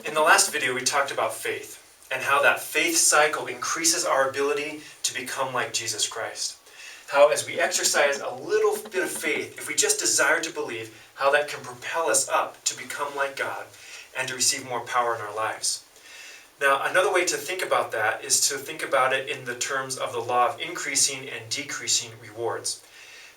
In the last video, we talked about faith and how that faith cycle increases our ability to become like Jesus Christ. How as we exercise a little bit of faith, if we just desire to believe, how that can propel us up to become like God and to receive more power in our lives. Now, another way to think about that is to think about it in the terms of the law of increasing and decreasing rewards.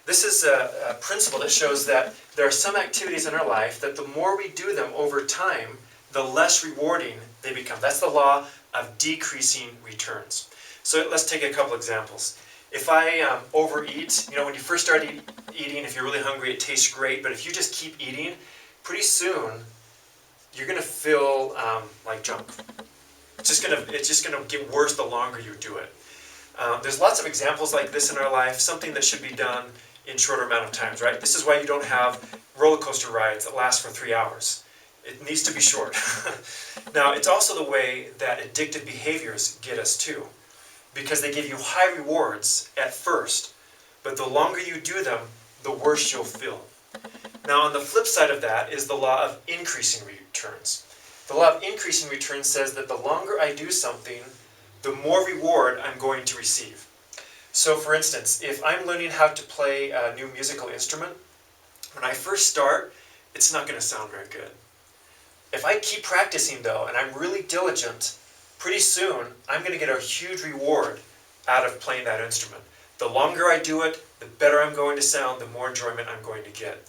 This is a principle that shows that there are some activities in our life that the more we do them over time, the less rewarding they become. That's the law of decreasing returns. So let's take a couple examples. If I overeat, when you first start eating, if you're really hungry, it tastes great, but if you just keep eating, pretty soon you're going to feel like junk. It's just gonna get worse the longer you do it. There's lots of examples like this in our life, something that should be done in shorter amount of times, right? This is why you don't have roller coaster rides that last for 3 hours. It needs to be short. Now, it's also the way that addictive behaviors get us too, because they give you high rewards at first, but the longer you do them, the worse you'll feel. Now, on the flip side of that is the law of increasing returns. The law of increasing returns says that the longer I do something, the more reward I'm going to receive. So for instance, if I'm learning how to play a new musical instrument, when I first start, it's not going to sound very good. If I keep practicing though, and I'm really diligent, pretty soon I'm going to get a huge reward out of playing that instrument. The longer I do it, the better I'm going to sound, the more enjoyment I'm going to get.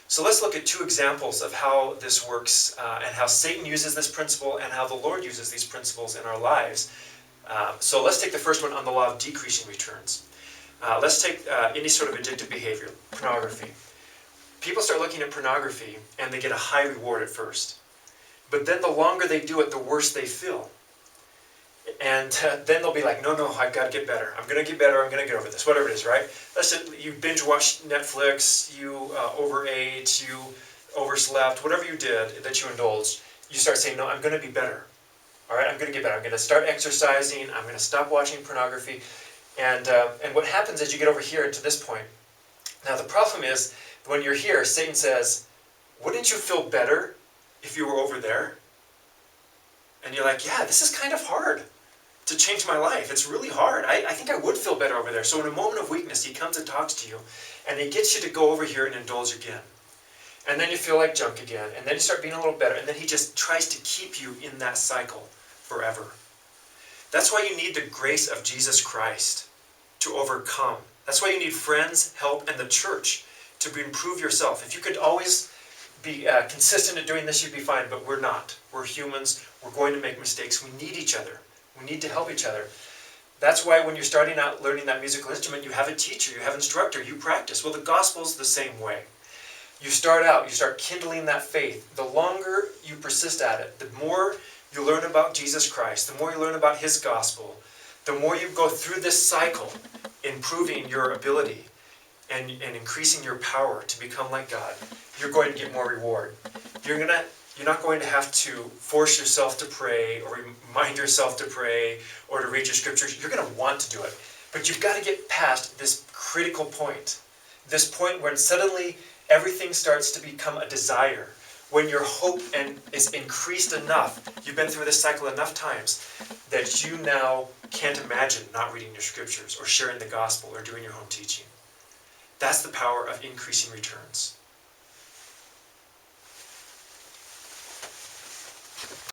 So let's look at two examples of how this works and how Satan uses this principle and how the Lord uses these principles in our lives. So let's take the first one on the law of decreasing returns. Let's take any sort of addictive behavior, pornography. People start looking at pornography and they get a high reward at first. But then the longer they do it, the worse they feel. And then they'll be like, no, I've got to get better. I'm going to get better. I'm going to get over this, whatever it is, right? Let's say you binge watched Netflix, you overate, you overslept, whatever you did that you indulged, you start saying, no, I'm going to be better. All right, I'm going to get better. I'm going to start exercising. I'm going to stop watching pornography. And what happens is you get over here to this point. Now, the problem is when you're here, Satan says, wouldn't you feel better if you were over there? And you're like, yeah, this is kind of hard to change my life. It's really hard. I think I would feel better over there. So in a moment of weakness, he comes and talks to you, and he gets you to go over here and indulge again. And then you feel like junk again, and then you start being a little better, and then he just tries to keep you in that cycle forever. That's why you need the grace of Jesus Christ to overcome. That's why you need friends, help, and the church to improve yourself. If you could always be consistent at doing this, you'd be fine, but we're not. We're humans. We're going to make mistakes. We need each other. We need to help each other. That's why when you're starting out learning that musical instrument, you have a teacher, you have an instructor, you practice. Well, the gospel's the same way. You start out, you start kindling that faith. The longer you persist at it, the more you learn about Jesus Christ, the more you learn about his gospel, the more you go through this cycle, improving your ability and increasing your power to become like God, you're going to get more reward. You're not going to have to force yourself to pray or remind yourself to pray or to read your scriptures. You're going to want to do it. But you've got to get past this critical point. This point where suddenly everything starts to become a desire. When your hope is increased enough, you've been through this cycle enough times that you now can't imagine not reading your scriptures or sharing the gospel or doing your home teaching. That's the power of increasing returns.